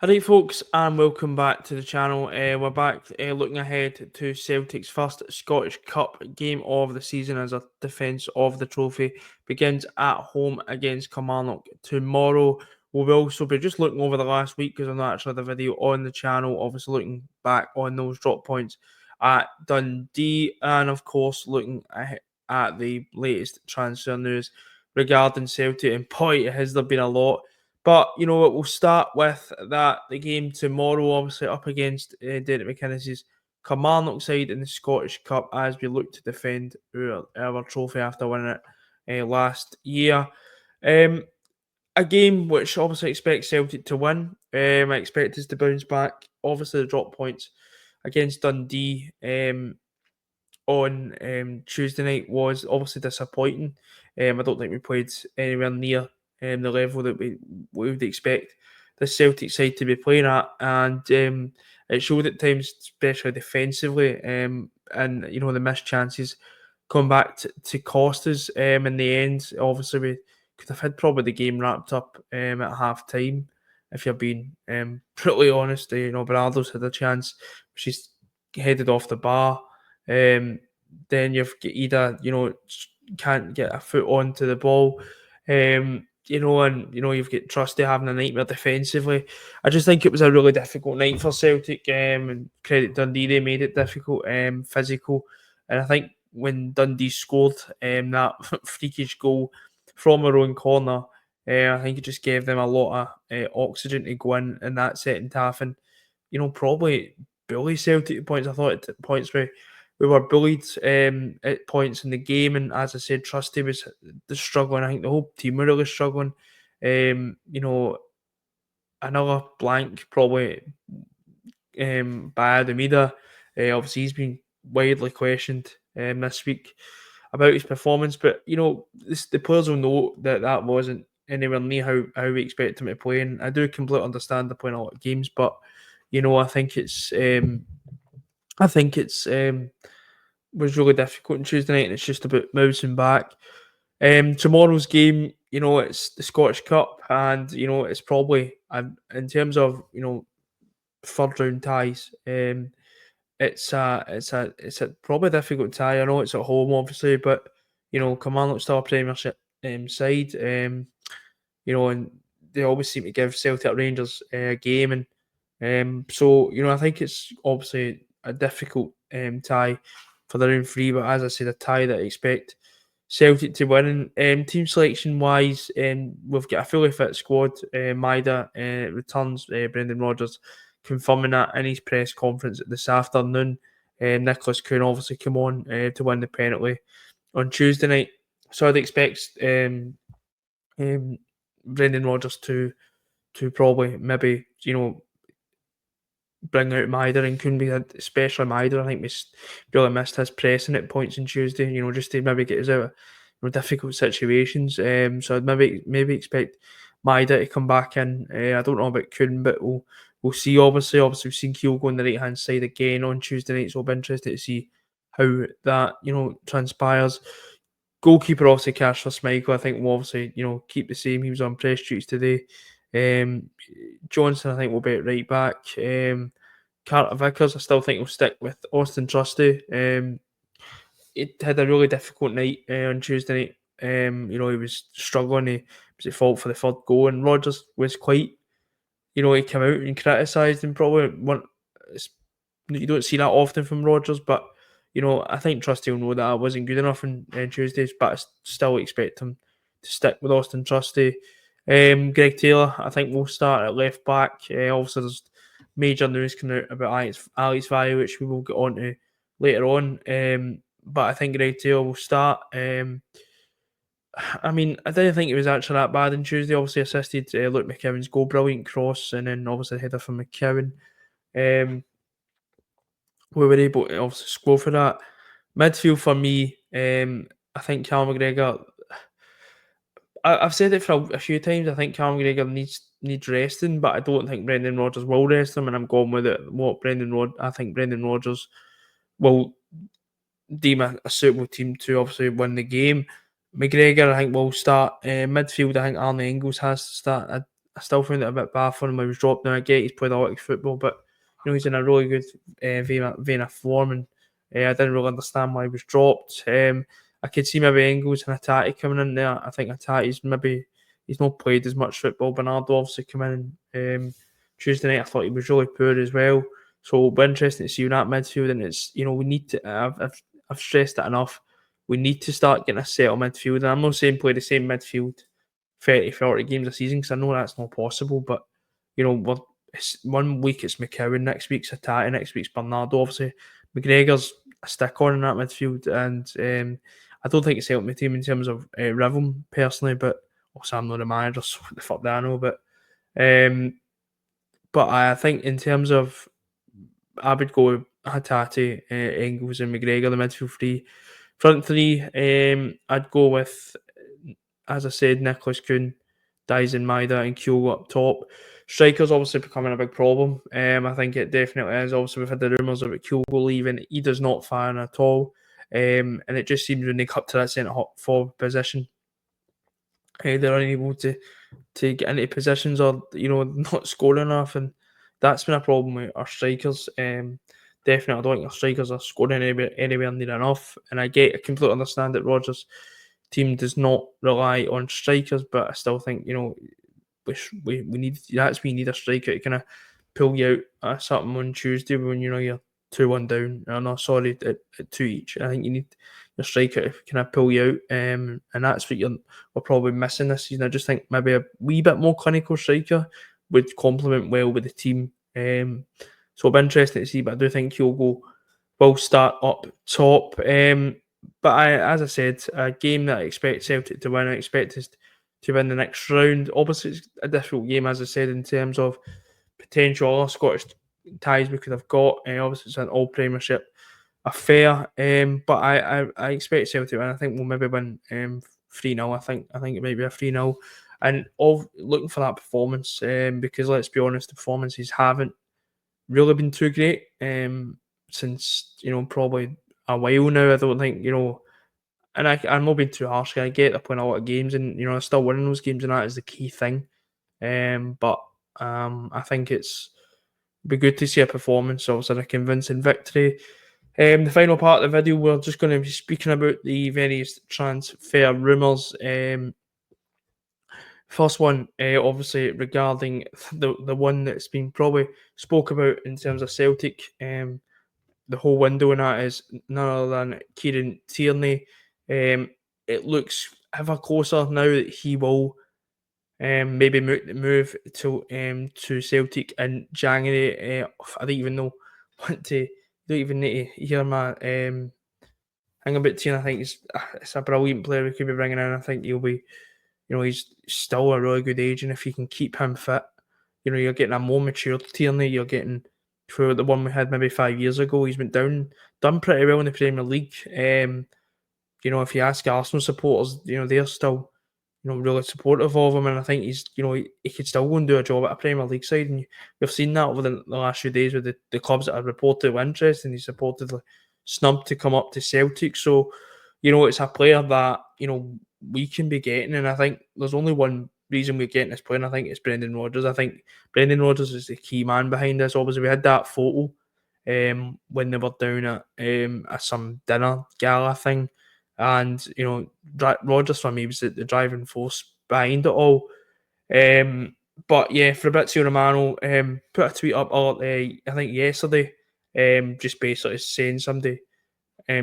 Alright, folks, and welcome back to the channel. We're back looking ahead to Celtic's first Scottish Cup game of the season as a defence of the trophy begins at home against Kilmarnock tomorrow. We'll also be just looking over the last week because I'm not actually had a video on the channel, obviously looking back on those drop points at Dundee, and of course looking at the latest transfer news regarding Celtic. And boy, has there been a lot. But you know what? We'll start with the game tomorrow, obviously up against Derek McInnes's Kilmarnock side in the Scottish Cup as we look to defend our trophy after winning it last year. Um, a game which obviously expects Celtic to win. I expect us to bounce back. Obviously, the drop points against Dundee on Tuesday night was obviously disappointing. I don't think we played anywhere near the level that we would expect the Celtic side to be playing at, and it showed at times, especially defensively, and you know the missed chances come back to cost us. In the end, obviously we could have had probably the game wrapped up at half time. If you're being brutally honest, you know Bernardo's had a chance, she's headed off the bar. Then you've got either can't get a foot onto the ball, and you've got Trusty having a nightmare defensively. I just think it was a really difficult night for Celtic, and credit Dundee, they made it difficult, physical, and I think when Dundee scored that freakish goal from their own corner, I think it just gave them a lot of oxygen to go in that second half, and probably bully Celtic at points. I thought at points we were bullied at points in the game, and as I said, Trusty was struggling. I think the whole team were really struggling. You know, another blank probably by Adamida. Obviously, he's been widely questioned this week about his performance, but the players will know that wasn't anywhere near how we expect him to play. And I do completely understand the playing a lot of games, but I think it's was really difficult on Tuesday night, and it's just about bouncing back. Tomorrow's game, it's the Scottish Cup, and it's probably in terms of third round ties. It's a probably difficult tie. I know it's at home, obviously, but Kilmarnock's still a Premiership side. And they always seem to give Celtic Rangers a game, and so I think it's obviously a difficult tie for the round three, but as I said, a tie that I expect Celtic to win. Team selection wise, we've got a fully fit squad. Maida returns. Brendan Rodgers confirming that in his press conference this afternoon. Nicholas Kuhn obviously come on to win the penalty on Tuesday night, so I'd expect um, Brendan Rodgers to probably maybe bring out Maida and Kuhn, especially Maida. I think we really missed his pressing at points on Tuesday. Just to maybe get us out of difficult situations. So I'd maybe expect Maida to come back in. I don't know about Kuhn, but we'll see. Obviously we've seen Kille go on the right hand side again on Tuesday night, so I'll be interested to see how that transpires. Goalkeeper obviously Casper Schmeichel, I think will obviously keep the same. He was on press duties today. Johnson, I think, will be at right back. Carter Vickers, I still think will stick with Austin Trusty. He had a really difficult night on Tuesday night. He was struggling. He was at fault for the third goal, and Rodgers was quite. He came out and criticised him. Probably you don't see that often from Rodgers, but I think Trusty will know that I wasn't good enough on Tuesdays, but I still expect him to stick with Austin Trusty. Greg Taylor, I think, will start at left back. Also, there's major news coming out about Alex Valle, which we will get on to later on. But I think Greg Taylor will start. I mean, I didn't think it was actually that bad on Tuesday. Obviously, assisted Luke McKeown's goal, brilliant cross, and then obviously header from McKeown. We were able to obviously score for that. Midfield for me, I think Cal McGregor. I've said it for a few times. I think Cal McGregor needs resting, but I don't think Brendan Rodgers will rest him, and I'm going with it. I think Brendan Rodgers will deem a suitable team to obviously win the game. McGregor, I think, will start midfield. I think Arne Engels has to start. I still found it a bit bad for him when he was dropped. Now I get he's played a lot of football, but he's in a really good vein of form, and I didn't really understand why he was dropped. I could see maybe Engels and Hatate coming in there. I think Hatate's maybe he's not played as much football. Bernardo obviously come in Tuesday night. I thought he was really poor as well. So it'll be interesting to see that midfield. And it's we need to. I've stressed it enough. We need to start getting a settled midfield. And I'm not saying play the same midfield 30, 40 games a season because I know that's not possible. But it's 1 week it's McCowan, next week's Hatate, next week's Bernardo. Obviously, McGregor's a stick on in that midfield, and I don't think it's helped my team in terms of rhythm personally. But also, I'm not a manager, so what the fuck do I know? Um, but I think in terms of, I would go with Hatate, Engels, and McGregor, the midfield three. Front three, I'd go with, as I said, Nicholas Kuhn, Dyson Maeda, and Kille up top. Strikers obviously becoming a big problem. I think it definitely is. Obviously, we've had the rumours about Kille leaving. He does not fire at all. And it just seems when they cut to that centre forward position, they're unable to get into positions or not score enough, and that's been a problem with our strikers. Definitely, I don't think our strikers are scoring anywhere near enough, and I completely understand that Rodgers' team does not rely on strikers, but I still think we need that's we need a striker to kind of pull you out something on Tuesday when you're 2-1 down. No, sorry, at two each. I think you need your striker to kind of pull you out, and that's what we're probably missing this season. I just think maybe a wee bit more clinical striker would complement well with the team. So it'll be interesting to see, but I do think Kyogo will start up top. But as I said, a game that I expect Celtic to win. I expect us to win the next round. Obviously, it's a difficult game, as I said, in terms of potential other Scottish ties we could have got. Obviously, it's an all Premiership affair. But I expect Celtic to win. I think we'll maybe win 3-0. I think it might be a 3-0. And looking for that performance, because let's be honest, the performances haven't really been too great since probably a while now. I don't think and I'm not being too harsh. I get they're playing a lot of games, and they're still winning those games, and that is the key thing. But I think it's be good to see a performance of a convincing victory. The final part of the video, we're just going to be speaking about the various transfer rumours. First one, obviously regarding the one that's been probably spoke about in terms of Celtic. The whole window in that is none other than Kieran Tierney. It looks ever closer now that he will maybe move to Celtic in January. I don't even know what to. Don't even need to hear my thing about Tierney. I think it's a brilliant player we could be bringing in. I think he'll be. He's still a really good age, and if you can keep him fit, you're getting a more mature Tierney. You're getting for the one we had maybe 5 years ago. He's been done pretty well in the Premier League. If you ask Arsenal supporters, they're still, really supportive of him, and I think he's, he could still go and do a job at a Premier League side, and we've seen that over the last few days with the clubs that are reported interest, and he's supportedly snubbed to come up to Celtic. So, it's a player that we can be getting, and I think there's only one reason we're getting this player, and I think it's Brendan Rodgers. I think Brendan Rodgers is the key man behind this. Obviously, we had that photo when they were down at some dinner gala thing, and Rodgers for me was the driving force behind it all. But yeah, Fabrizio Romano put a tweet up I think yesterday, just basically saying somebody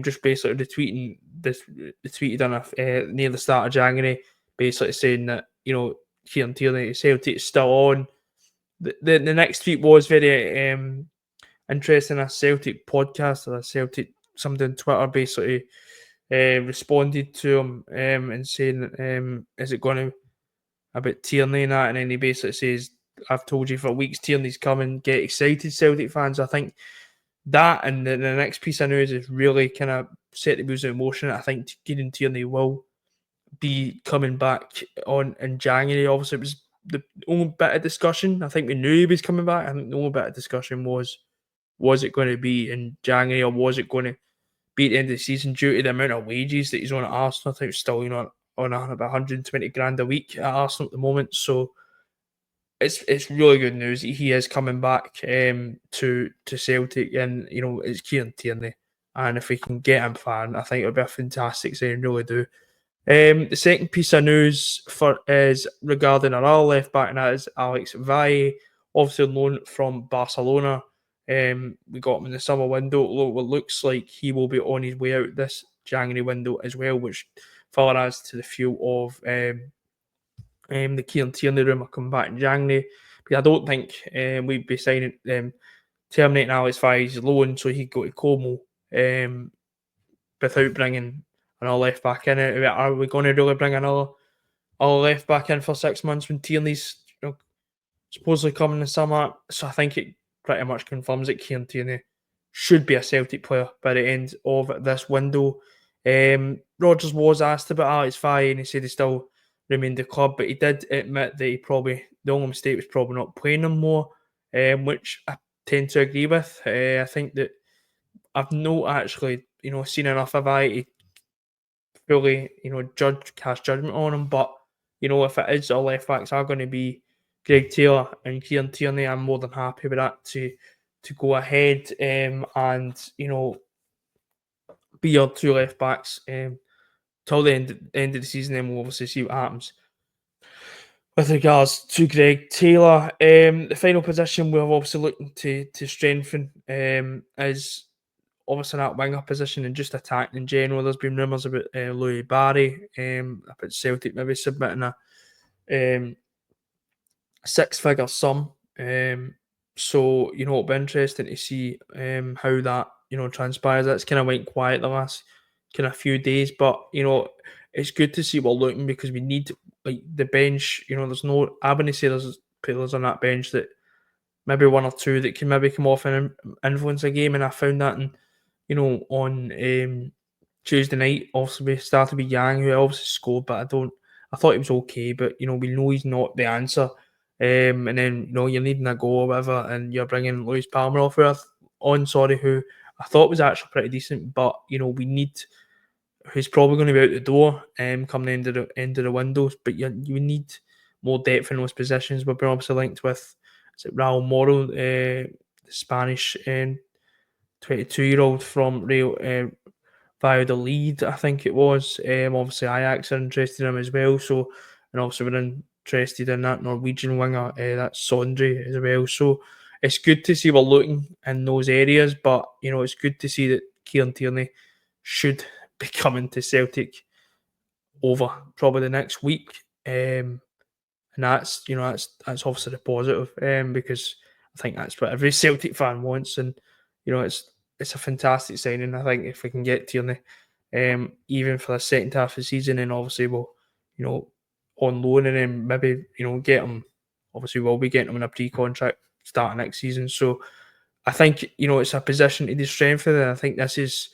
just basically retweeting this the tweet he done near the start of January, basically saying that Kieran Tierney Celtic is still on. The next tweet was very interesting. A Celtic podcast or a Celtic somebody on Twitter basically responded to him and saying is it going to about Tierney and that, and then he basically says, I've told you for weeks Tierney's coming, get excited Celtic fans. I think that and the next piece of news is really kind of set the wheels in motion. I think Kieran Tierney will be coming back on in January. Obviously, it was the only bit of discussion. I think we knew he was coming back. I think the only bit of discussion was it going to be in January or was it going to be at the end of the season due to the amount of wages that he's on at Arsenal. I think he's still on about 120 grand a week at Arsenal at the moment. So it's really good news that he is coming back to Celtic, and it's Kieran Tierney, and if we can get him fan, I think it'll be a fantastic signing, really do. The second piece of news for is regarding our other left back, and that is Alex Valle, obviously loan from Barcelona. We got him in the summer window. It looks like he will be on his way out this January window as well, which further adds to the fuel of the Kieran Tierney rumour coming back in January. Because I don't think we'd be signing terminating Alex Valle's loan so he'd go to Como without bringing another left back in. Are we going to really bring another left back in for 6 months when Tierney's supposedly coming this summer? So I think it pretty much confirms that Kieran Tierney should be a Celtic player by the end of this window. Rodgers was asked about Alex Valle and he said he still remained the club, but he did admit that the only mistake was probably not playing him more, which I tend to agree with. I think that I've not actually seen enough of Valle to fully cast judgment on him, but if it is our left backs are going to be Greg Taylor and Kieran Tierney, I'm more than happy with that to go ahead and be your two left backs till the end of the season. Then we'll obviously see what happens with regards to Greg Taylor. The final position we're obviously looking to strengthen is obviously that winger position and just attacking in general. There's been rumours about Louis Barry, about Celtic maybe submitting a six-figure sum. So it'll be interesting to see how that transpires. That's kind of went quiet the last kind of few days, but it's good to see we're looking because we need like the bench. There's no. I wouldn't say there's players on that bench that maybe one or two that can maybe come off and influence a game, and I found that on Tuesday night. Obviously, we started with Yang, who obviously scored, but I thought he was okay, but we know he's not the answer. And then you're needing a goal or whatever, and you're bringing Lewis Palmer off who I thought was actually pretty decent, but we need who's probably going to be out the door come the end of the windows. But you need more depth in those positions. We've been obviously linked with Raul Moro, the Spanish 22-year-old from Real Valladolid, I think it was. Obviously Ajax are interested in him as well. So, and obviously we're interested in that Norwegian winger, that's Sondre as well. So it's good to see we're looking in those areas, but it's good to see that Kieran Tierney should be coming to Celtic over probably the next week. And that's that's obviously the positive, because I think that's what every Celtic fan wants, and it's a fantastic signing. I think if we can get Tierney, even for the second half of the season, and obviously we'll on loan, and then maybe get him. Obviously, we'll be getting him in a pre-contract starting next season. So I think it's a position to be strengthened, and I think this is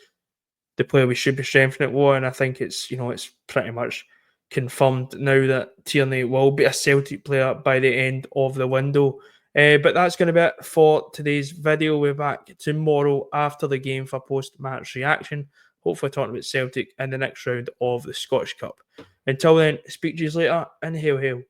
the player we should be strengthening it and I think it's it's pretty much confirmed now that Tierney will be a Celtic player by the end of the window. But that's going to be it for today's video. We're back tomorrow after the game for post-match reaction. Hopefully talking about Celtic in the next round of the Scottish Cup. Until then, speak to you later and hail hail.